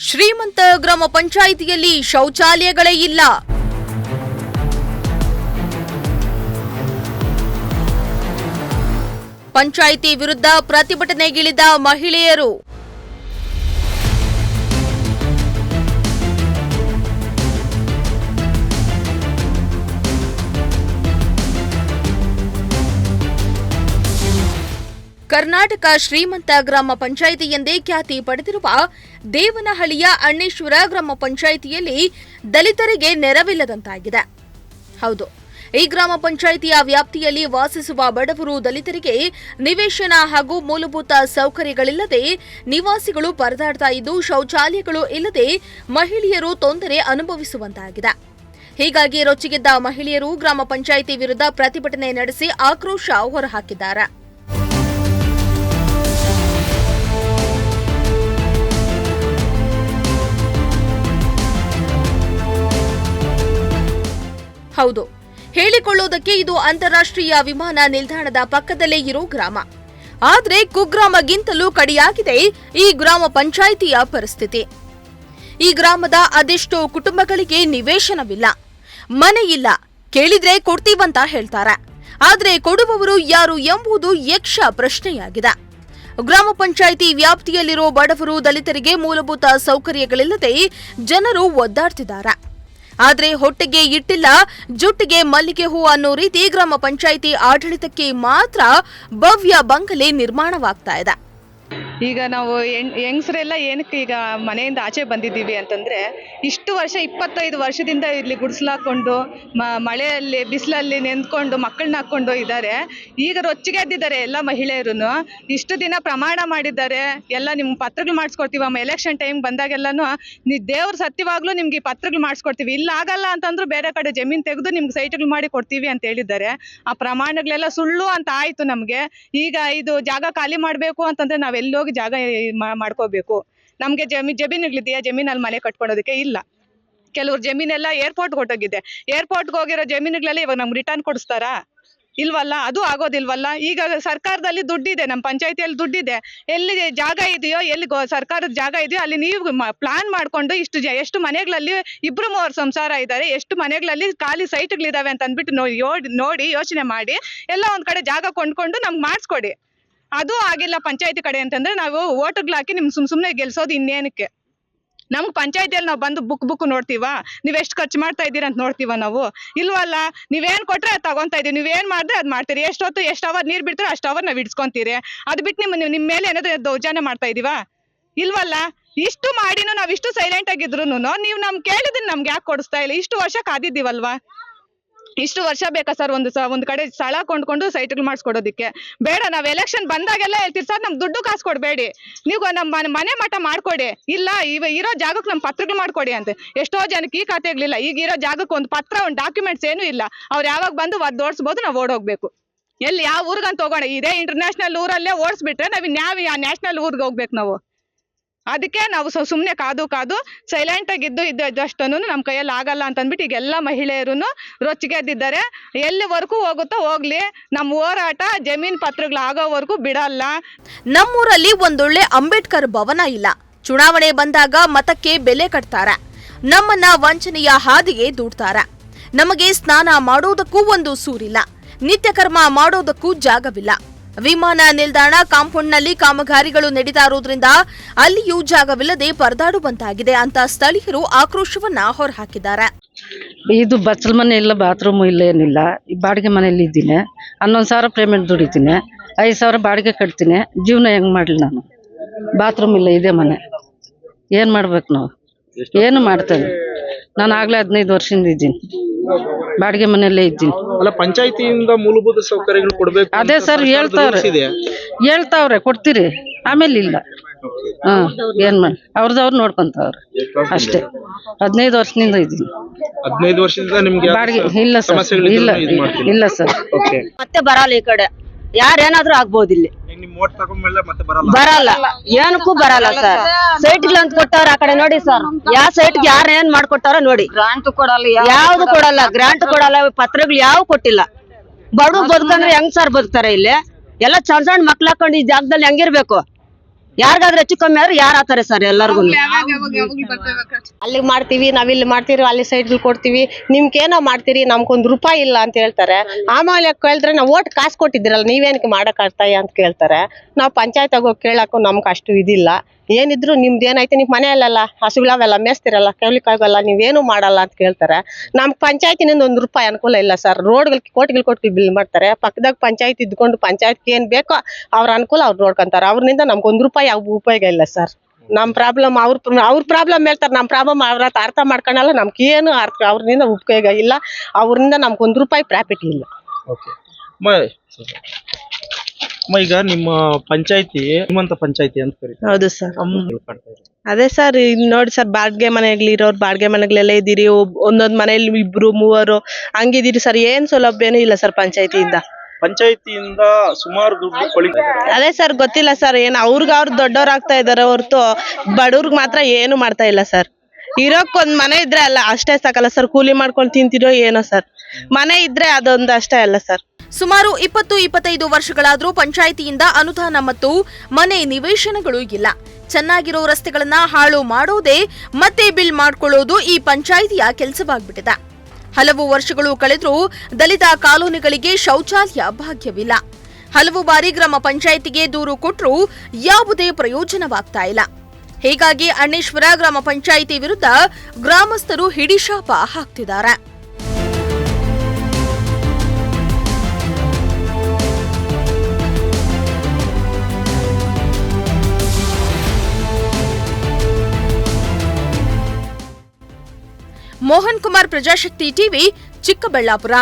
ಶ್ರೀಮಂತ ಗ್ರಾಮ ಪಂಚಾಯಿತಿಯಲ್ಲಿ ಶೌಚಾಲಯಗಳೇ ಇಲ್ಲ. ಪಂಚಾಯಿತಿ ವಿರುದ್ಧ ಪ್ರತಿಭಟನೆಗಿಳಿದ ಮಹಿಳೆಯರು. ಕರ್ನಾಟಕ ಶ್ರೀಮಂತ ಗ್ರಾಮ ಪಂಚಾಯಿತಿ ಎಂದೇ ಖ್ಯಾತಿ ಪಡೆದಿರುವ ದೇವನಹಳ್ಳಿಯ ಅಣ್ಣೇಶ್ವರ ಗ್ರಾಮ ಪಂಚಾಯಿತಿಯಲ್ಲಿ ದಲಿತರಿಗೆ ನೆರವಿಲ್ಲದಂತಾಗಿದೆ. ಹೌದು, ಈ ಗ್ರಾಮ ಪಂಚಾಯಿತಿಯ ವ್ಯಾಪ್ತಿಯಲ್ಲಿ ವಾಸಿಸುವ ಬಡವರು ದಲಿತರಿಗೆ ನಿವೇಶನ ಹಾಗೂ ಮೂಲಭೂತ ಸೌಕರ್ಯಗಳಿಲ್ಲದೆ ನಿವಾಸಿಗಳು ಪರದಾಡ್ತಾ ಇದ್ದು ಶೌಚಾಲಯಗಳು ಇಲ್ಲದೆ ಮಹಿಳೆಯರು ತೊಂದರೆ ಅನುಭವಿಸುವಂತಾಗಿದೆ. ಹೀಗಾಗಿ ರೊಚ್ಚಿಗೆದ್ದ ಮಹಿಳೆಯರು ಗ್ರಾಮ ಪಂಚಾಯಿತಿ ವಿರುದ್ಧ ಪ್ರತಿಭಟನೆ ನಡೆಸಿ ಆಕ್ರೋಶ ಹೊರಹಾಕಿದ್ದಾರೆ. ಹೌದು, ಹೇಳಿಕೊಳ್ಳುವುದಕ್ಕೆ ಇದು ಅಂತಾರಾಷ್ಟ್ರೀಯ ವಿಮಾನ ನಿಲ್ದಾಣದ ಪಕ್ಕದಲ್ಲೇ ಇರೋ ಗ್ರಾಮ. ಆದರೆ ಕುಗ್ರಾಮಗಿಂತಲೂ ಕಡಿಯಾಗಿದೆ ಈ ಗ್ರಾಮ ಪಂಚಾಯಿತಿಯ ಪರಿಸ್ಥಿತಿ. ಈ ಗ್ರಾಮದ ಅದೆಷ್ಟೋ ಕುಟುಂಬಗಳಿಗೆ ನಿವೇಶನವಿಲ್ಲ, ಮನೆ ಇಲ್ಲ, ಕೇಳಿದ್ರೆ ಕೊಡ್ತೀವಂತ ಹೇಳ್ತಾರೆ. ಆದರೆ ಕೊಡುವವರು ಯಾರು ಎಂಬುದು ಯಕ್ಷ ಪ್ರಶ್ನೆಯಾಗಿದೆ. ಗ್ರಾಮ ಪಂಚಾಯಿತಿ ವ್ಯಾಪ್ತಿಯಲ್ಲಿರೋ ಬಡವರು ದಲಿತರಿಗೆ ಮೂಲಭೂತ ಸೌಕರ್ಯಗಳಿಲ್ಲದೆ ಜನರು ಒದ್ದಾಡ್ತಿದ್ದಾರೆ. ಆದರೆ ಹೊಟ್ಟೆಗೆ ಇಟ್ಟಿಲ್ಲ, ಜುಟ್ಟಿಗೆ ಮಲ್ಲಿಗೆ ಹೂ ಅನ್ನೋ ರೀತಿ ಗ್ರಾಮ ಪಂಚಾಯಿತಿ ಆಡಳಿತಕ್ಕೆ ಮಾತ್ರ ಭವ್ಯ ಬಂಗಲೆ ನಿರ್ಮಾಣವಾಗ್ತಾ ಇದೆ. ಈಗ ನಾವು ಹೆಂಗಸರೆಲ್ಲ ಏನಕ್ಕೆ ಈಗ ಮನೆಯಿಂದ ಆಚೆ ಬಂದಿದ್ದೀವಿ ಅಂತಂದರೆ, ಇಷ್ಟು ವರ್ಷ 25 ವರ್ಷದಿಂದ ಇಲ್ಲಿ ಗುಡಿಸ್ಲಾಕೊಂಡು ಮಳೆಯಲ್ಲಿ ಬಿಸಿಲಲ್ಲಿ ನೆಂದ್ಕೊಂಡು ಮಕ್ಕಳನ್ನ ಹಾಕ್ಕೊಂಡು ಇದ್ದಾರೆ. ಈಗ ರೊಚ್ಚಿಗೆದ್ದಿದ್ದಾರೆ ಎಲ್ಲ ಮಹಿಳೆಯರು. ಇಷ್ಟು ದಿನ ಪ್ರಮಾಣ ಮಾಡಿದ್ದಾರೆ, ಎಲ್ಲ ನಿಮ್ಗೆ ಪತ್ರಗಳು ಮಾಡಿಸ್ಕೊಡ್ತೀವಮ್ಮ, ಎಲೆಕ್ಷನ್ ಟೈಮ್ ಬಂದಾಗೆಲ್ಲನೂ ದೇವ್ರ ಸತ್ಯವಾಗ್ಲೂ ನಿಮ್ಗೆ ಈ ಪತ್ರಗಳು ಮಾಡಿಸ್ಕೊಡ್ತೀವಿ, ಇಲ್ಲ ಆಗಲ್ಲ ಅಂತಂದ್ರೂ ಬೇರೆ ಕಡೆ ಜಮೀನು ತೆಗೆದು ನಿಮ್ಗೆ ಸೈಟ್ಗಳು ಮಾಡಿ ಕೊಡ್ತೀವಿ ಅಂತ ಹೇಳಿದ್ದಾರೆ. ಆ ಪ್ರಮಾಣಗಳೆಲ್ಲ ಸುಳ್ಳು ಅಂತ ಆಯಿತು ನಮಗೆ. ಈಗ ಇದು ಜಾಗ ಖಾಲಿ ಮಾಡಬೇಕು ಅಂತಂದರೆ ನಾವೆಲ್ಲೋ ಜಾಗ ಮಾಡ್ಕೋಬೇಕು. ನಮ್ಗೆ ಜಮೀನುಗಳಿದೆಯಾ? ಜಮೀನಲ್ಲಿ ಮನೆ ಕಟ್ಕೊಳೋದಕ್ಕೆ ಇಲ್ಲ. ಕೆಲವ್ರು ಜಮೀನೆಲ್ಲ ಏರ್ಪೋರ್ಟ್ಗೆ ಹೊಟ್ಟೋಗಿದೆ. ಏರ್ಪೋರ್ಟ್ಗೆ ಹೋಗಿರೋ ಜಮೀನುಗಳೆಲ್ಲ ಇವಾಗ ನಮ್ಗೆ ರಿಟರ್ನ್ ಕೊಡಿಸ್ತಾರಾ? ಇಲ್ವಲ್ಲ, ಅದು ಆಗೋದಿಲ್ವಲ್ಲ. ಈಗ ಸರ್ಕಾರದಲ್ಲಿ ದುಡ್ಡಿದೆ, ನಮ್ಮ ಪಂಚಾಯತಿಯಲ್ಲಿ ದುಡ್ಡಿದೆ. ಎಲ್ಲಿ ಜಾಗ ಇದೆಯೋ, ಎಲ್ಲಿ ಸರ್ಕಾರದ ಜಾಗ ಇದೆಯೋ ಅಲ್ಲಿ ನೀವು ಪ್ಲಾನ್ ಮಾಡ್ಕೊಂಡು ಎಷ್ಟು ಮನೆಗಳಲ್ಲಿ 2-3 ಸಂಸಾರ ಇದ್ದಾರೆ, ಎಷ್ಟು ಮನೆಗಳಲ್ಲಿ ಖಾಲಿ ಸೈಟ್ಗಳಿದಾವೆ ಅಂತ ಅಂದ್ಬಿಟ್ಟು ನೋಡಿ ಯೋಚನೆ ಮಾಡಿ ಎಲ್ಲ ಒಂದ್ ಕಡೆ ಜಾಗ ಕೊಂಡ್ಕೊಂಡು ನಮ್ಗೆ ಮಾಡಿಸ್ಕೊಡಿ. ಅದು ಆಗಿಲ್ಲ ಪಂಚಾಯತಿ ಕಡೆ ಅಂತಂದ್ರೆ ನಾವು ಓಟ್ಗಳು ಹಾಕಿ ನಿಮ್ ಸುಮ್ನೆ ಗೆಲ್ಸೋದು ಇನ್ನೇನಕ್ಕೆ? ನಮ್ಗೆ ಪಂಚಾಯತಿಯಲ್ಲಿ ನಾವು ಬಂದು ಬುಕ್ ನೋಡ್ತೀವ, ನೀವ್ ಎಷ್ಟು ಖರ್ಚು ಮಾಡ್ತಾ ಇದ್ದೀರಾ ಅಂತ ನೋಡ್ತೀವ ನಾವು? ಇಲ್ವಲ್ಲ, ನೀವೇನ್ ಕೊಟ್ರೆ ಅದು ತಗೊಂತಾ ಇದೀವಿ, ನೀವೇನ್ ಮಾಡಿದ್ರೆ ಅದ್ ಮಾಡ್ತೀರಿ. ಎಷ್ಟು ಅವರ್ ನೀರ್ ಬಿಡ್ತಾರೆ ಅಷ್ಟು ಅವರ್ ನಾವ್ ಇಡ್ಸ್ಕೊಂತೀರಿ. ಅದು ಬಿಟ್ಟು ನಿಮ್ ಮೇಲೆ ಏನಾದ್ರು ದೌರ್ಜನ್ಯ ಮಾಡ್ತಾ ಇದೀವ? ಇಲ್ವಲ್ಲ. ಇಷ್ಟು ಮಾಡಿನೂ ನಾವ್ ಇಷ್ಟು ಸೈಲೆಂಟ್ ಆಗಿದ್ರು ನೀವು ನಮ್ ಕೇಳಿದ್ರೆ ನಮ್ಗೆ ಯಾಕೆ ಕೊಡಿಸ್ತಾ ಇಲ್ಲ? ಇಷ್ಟು ವರ್ಷ ಕಾದಿದ್ದೀವಲ್ವಾ? ಇಷ್ಟು ವರ್ಷ ಬೇಕಾ ಸರ್ ಒಂದ್ ಕಡೆ ಸ್ಥಳ ಕೊಂಡ್ಕೊಂಡು ಸೈಟ್ಗಳು ಮಾಡಿಸ್ಕೊಡೋದಿಕ್ಕೆ? ಬೇಡ, ನಾವ್ ಎಲೆಕ್ಷನ್ ಬಂದಾಗೆಲ್ಲ ಹೇಳ್ತೀರಿ ಸರ್ ನಮ್ ದುಡ್ಡು ಕಾಸು ಕೊಡ್ಬೇಡಿ, ನೀವು ನಮ್ ಮನೆ ಮಠ ಮಾಡ್ಕೊಡಿ, ಇಲ್ಲ ಇರೋ ಜಾಗಕ್ಕೆ ನಮ್ ಪತ್ರಗಳು ಮಾಡ್ಕೊಡಿ ಅಂತ. ಎಷ್ಟೋ ಜನಕ್ಕೆ ಈ ಖಾತೆಗಳಿಲ್ಲ. ಈಗ ಇರೋ ಜಾಗಕ್ಕೆ ಒಂದು ಪತ್ರ, ಒಂದು ಡಾಕ್ಯುಮೆಂಟ್ಸ್ ಏನೂ ಇಲ್ಲ. ಅವ್ರು ಯಾವಾಗ ಬಂದು ಓಡಿಸ್ಬೋದು, ನಾವು ಓಡೋಗ್ಬೇಕು. ಎಲ್ಲಿ ಯಾವ ಊರ್ಗಂತ ಹೋಗೋಣ? ಇದೇ ಇಂಟರ್ನ್ಯಾಷನಲ್ ಊರಲ್ಲೇ ಓಡಿಸ್ಬಿಟ್ರೆ ನಾವ್ ಇನ್ಯಾವ ನ್ಯಾಷನಲ್ ಊರ್ಗೆ ಹೋಗ್ಬೇಕು ನಾವು? ಅದಕ್ಕೆ ನಾವು ಸುಮ್ಮನೆ ಕಾದು ಸೈಲೆಂಟ್ ಆಗಿದ್ದು ಇದ್ದಷ್ಟನ್ನು ನಮ್ಮ ಕೈಯಲ್ಲಿ ಆಗಲ್ಲ ಅಂತ ಅಂದ್ಬಿಟ್ಟು ಈಗ ಎಲ್ಲ ಮಹಿಳೆಯರು ರೊಚ್ಚಿಗೆದ್ದಿದ್ದಾರೆ. ಎಲ್ಲಿವರೆಗೂ ಹೋಗುತ್ತೋ ಹೋಗ್ಲಿ, ನಮ್ಮ ಹೋರಾಟ ಜಮೀನ್ ಪತ್ರಗಳು ಆಗೋವರೆಗೂ ಬಿಡಲ್ಲ. ನಮ್ಮೂರಲ್ಲಿ ಒಂದೊಳ್ಳೆ ಅಂಬೇಡ್ಕರ್ ಭವನ ಇಲ್ಲ. ಚುನಾವಣೆ ಬಂದಾಗ ಮತಕ್ಕೆ ಬೆಲೆ ಕಟ್ತಾರೆ, ನಮ್ಮನ್ನ ವಂಚನೆಯ ಹಾದಿಗೆ ದೂಡ್ತಾರೆ. ನಮಗೆ ಸ್ನಾನ ಮಾಡೋದಕ್ಕೂ ಒಂದು ಸೂರಿಲ್ಲ, ನಿತ್ಯ ಕರ್ಮ ಮಾಡೋದಕ್ಕೂ ಜಾಗವಿಲ್ಲ. ವಿಮಾನ ನಿಲ್ದಾಣ ಕಾಂಪೌಂಡ್ನಲ್ಲಿ ಕಾಮಗಾರಿಗಳು ನಡೀತಾ ಇರೋದ್ರಿಂದ ಅಲ್ಲಿಯೂ ಜಾಗವಿಲ್ಲದೆ ಪರದಾಡುವಂತಾಗಿದೆ ಅಂತ ಸ್ಥಳೀಯರು ಆಕ್ರೋಶವನ್ನ ಹೊರಹಾಕಿದ್ದಾರೆ. ಇದು ಬಚ್ಚಲ್ ಮನೆ ಇಲ್ಲ, ಬಾತ್ರೂಮ್ ಇಲ್ಲ, ಏನಿಲ್ಲ. ಈ ಬಾಡಿಗೆ ಮನೆಯಲ್ಲಿ ಇದ್ದೀನಿ. 11,000 ಪೇಮೆಂಟ್ ದುಡಿತೀನಿ, 5,000 ಬಾಡಿಗೆ ಕಟ್ತೀನಿ. ಜೀವನ ಹೆಂಗ್ ಮಾಡ್ಲಿ ನಾನು? ಬಾತ್ರೂಮ್ ಇಲ್ಲ, ಇದೇ ಮನೆ. ಏನ್ ಮಾಡ್ಬೇಕು ನಾವು? ಏನು ಮಾಡ್ತೇವೆ? ನಾನು ಆಗ್ಲೇ 15 ವರ್ಷದಿಂದ ಇದ್ದೀನಿ, ಬಾಡಿಗೆ ಮನೆಯಲ್ಲೇ ಇದ್ದೀನಿ. ಅಲ್ಲ, ಪಂಚಾಯತಿಯಿಂದ ಮೂಲಭೂತ ಸೌಕರ್ಯಗಳು ಕೊಡ್ಬೇಕು. ಅದೇ ಸರ್ ಹೇಳ್ತಾವ್ರೆ ಕೊಡ್ತೀರಿ, ಆಮೇಲೆ ಇಲ್ಲ. ಏನ್ ಮಾಡಿ ಅವ್ರದವ್ರು ನೋಡ್ಕೊಂತಾವ್ರೆ ಅಷ್ಟೇ. 15 ವರ್ಷದಿಂದ ಇದ್ದೀನಿ. 15 ವರ್ಷದಿಂದ ನಿಮ್ಗೆ ಬಾಡಿಗೆ ಇಲ್ಲ ಸರ್, ಇಲ್ಲ ಸರ್. ಮತ್ತೆ ಬರಲ್ಲ ಈ ಕಡೆ, ಯಾರೇನಾದ್ರೂ ಆಗ್ಬೋದು. ಇಲ್ಲಿ ಬರಲ್ಲ, ಏನಕ್ಕೂ ಬರಲ್ಲ ಸರ್. ಸೈಟ್ಗಳು ಅಂತ ಕೊಟ್ಟವ್ರ ಆ ಕಡೆ ನೋಡಿ ಸರ್, ಯಾವ ಸೈಟ್ಗೆ ಯಾರು ಏನ್ ಮಾಡ್ಕೊಟ್ಟಾರ ನೋಡಿ. ಗ್ರಾಂಟ್ ಕೊಡಲ್ಲ, ಯಾವ್ದು ಕೊಡಲ್ಲ, ಗ್ರಾಂಟ್ ಕೊಡಲ್ಲ, ಪತ್ರಗಳು ಯಾವ ಕೊಟ್ಟಿಲ್ಲ. ಬಡವ್ರು ಬದುಕಂದ್ರೆ ಹೆಂಗ್ ಸರ್ ಬದುಕ್ತಾರೆ? ಇಲ್ಲಿ ಎಲ್ಲ ಸಣ್ಣ ಮಕ್ಳು ಹಾಕೊಂಡು ಈ ಜಾಗದಲ್ಲಿ ಹೆಂಗಿರ್ಬೇಕು? ಯಾರಿಗಾದ್ರೂ ಹೆಚ್ಚು ಕಮ್ಮಿ ಆದ್ರೆ ಯಾರು ಆತಾರೆ ಸರ್ ಎಲ್ಲರಿಗೂ. ಅಲ್ಲಿಗೆ ಮಾಡ್ತೀವಿ, ನಾವಿಲ್ಲಿ ಮಾಡ್ತೀವಿ, ಅಲ್ಲಿ ಸೈಡ್ ಕೊಡ್ತೀವಿ, ನಿಮ್ಗೇನೋ ಮಾಡ್ತೀರಿ, ನಮ್ಗೊಂದು ರೂಪಾಯಿ ಇಲ್ಲ ಅಂತ ಹೇಳ್ತಾರೆ. ಆಮೇಲೆ ಕೇಳಿದ್ರೆ ನಾವು ಓಟ್ ಕಾಸು ಕೊಟ್ಟಿದ್ದೀರಲ್ಲ, ನೀವೇನಕ್ಕೆ ಮಾಡಕ್ ಆಗ್ತಾಯ ಅಂತ ಕೇಳ್ತಾರೆ. ನಾವು ಪಂಚಾಯತ್ ಹೋಗಿ ಕೇಳಕ್ಕೂ ನಮ್ಗೆ ಅಷ್ಟು ಇದಿಲ್ಲ. ಏನಿದ್ರು ನಿಮ್ದು ಏನಾಯ್ತು, ನಿಮ್ ಮನೆಯಲ್ಲೆಲ್ಲ ಹಸುಗಳವೆಲ್ಲ ಮೇಸ್ತಿರಲ್ಲ, ಕೇಳಲಿಕ್ಕಾಗಲ್ಲ, ನೀವೇನು ಮಾಡಲ್ಲ ಅಂತ ಕೇಳ್ತಾರೆ. ನಮ್ ಪಂಚಾಯತಿನಿಂದ 1 ರೂಪಾಯಿ ಅನುಕೂಲ ಇಲ್ಲ ಸರ್. ರೋಡ್ಗಳು ಕೋಟಿಗಳು ಬಿಲ್ ಮಾಡ್ತಾರೆ. ಪಕ್ಕದಾಗ ಪಂಚಾಯತ್ ಇದ್ಕೊಂಡು ಪಂಚಾಯತ್ಗೆ ಏನ್ ಬೇಕೋ ಅವ್ರ ಅನುಕೂಲ ಅವ್ರು ನೋಡ್ಕೊಂತಾರೆ. ಅವ್ರಿಂದ ನಮ್ಗೆ 1 ರೂಪಾಯಿ ಯಾವ ಉಪಯೋಗ ಇಲ್ಲ ಸರ್. ನಮ್ ಪ್ರಾಬ್ಲಮ್ ಅವ್ರ ಪ್ರಾಬ್ಲಮ್ ಹೇಳ್ತಾರೆ, ನಮ್ ಪ್ರಾಬ್ಲಮ್ ಅವ್ರ ಅರ್ಥ ಮಾಡ್ಕೊಳಲ್ಲ. ನಮ್ಗೆ ಏನು ಅವ್ರಿಂದ ಉಪಯೋಗ ಇಲ್ಲ, ಅವ್ರಿಂದ ನಮ್ಗೆ 1 ರೂಪಾಯಿ ಪ್ರಾಫಿಟ್ ಇಲ್ಲ. ಓಕೆ ಈಗ ನಿಮ್ಮ ಪಂಚಾಯತಿ ಶ್ರೀಮಂತ ಪಂಚಾಯತಿ ಅಂತ ಕರೀತಾರೆ. ಹೌದು ಸರ್. ತಿಳ್ಕೊಳ್ತಾ ಇರಿ. ಅದೇ ಸರ್, ನೋಡಿ ಸರ್, ಬಾಡಿಗೆ ಮನೆಗಳಿರೋರು ಬಾಡಿಗೆ ಮನೆಗಳೆಲ್ಲ ಇದ್ದೀರಿ, ಒಂದೊಂದ್ ಮನೇಲಿ 2, 3 ಹಂಗಿದ್ದೀರಿ ಸರ್. ಏನ್ ಸೌಲಭ್ಯನೂ ಇಲ್ಲ ಸರ್ ಪಂಚಾಯತಿಯಿಂದ. ಪಂಚಾಯತಿಯಿಂದ ಸುಮಾರು ದುಡ್ಡು ಕೊಳಿತಾರೆ. ಅದೇ ಸರ್, ಗೊತ್ತಿಲ್ಲ ಸರ್, ಏನ್ ಅವ್ರು ದೊಡ್ಡವ್ರಾಗ್ತಾ ಇದಾರೆ ಹೊರತು ಬಡವ್ರಿಗೆ ಮಾತ್ರ ಏನು ಮಾಡ್ತಾ ಇಲ್ಲ ಸರ್. ಇರೋಕ್ಕೊಂದ್ ಮನೆ ಇದ್ರೆ ಅಲ್ಲ ಅಷ್ಟೇ ಸಾಕಲ್ಲ ಸರ್. ಕೂಲಿ ಮಾಡ್ಕೊಂಡು ತಿಂತಿರೋ ಏನೋ ಸರ್, ಮನೆ ಇದ್ರೆ ಅದೊಂದು ಅಷ್ಟೇ ಅಲ್ಲ ಸರ್. ಸುಮಾರು 20-25 ವರ್ಷಗಳಾದ್ರೂ ಪಂಚಾಯಿತಿಯಿಂದ ಅನುದಾನ ಮತ್ತು ಮನೆ ನಿವೇಶನಗಳು ಇಲ್ಲ. ಚೆನ್ನಾಗಿರೋ ರಸ್ತೆಗಳನ್ನ ಹಾಳು ಮಾಡೋದೇ ಮತ್ತೆ ಬಿಲ್ ಮಾಡ್ಕೊಳ್ಳೋದು ಈ ಪಂಚಾಯಿತಿಯ ಕೆಲಸವಾಗ್ಬಿಟ್ಟಿದೆ. ಹಲವು ವರ್ಷಗಳು ಕಳೆದ್ರೂ ದಲಿತ ಕಾಲೋನಿಗಳಿಗೆ ಶೌಚಾಲಯ ಭಾಗ್ಯವಿಲ್ಲ. ಹಲವು ಬಾರಿ ಗ್ರಾಮ ಪಂಚಾಯಿತಿಗೆ ದೂರು ಕೊಟ್ಟರೂ ಯಾವುದೇ ಪ್ರಯೋಜನವಾಗ್ತಾ ಇಲ್ಲ. ಹೀಗಾಗಿ ಅಣ್ಣೇಶ್ವರ ಗ್ರಾಮ ಪಂಚಾಯಿತಿ ವಿರುದ್ಧ ಗ್ರಾಮಸ್ಥರು ಹಿಡಿಶಾಪ ಹಾಕ್ತಿದ್ದಾರೆ. ಮೋಹನ್ ಕುಮಾರ್, ಪ್ರಜಾಶಕ್ತಿ ಟಿವಿ, ಚಿಕ್ಕಬಳ್ಳಾಪುರ.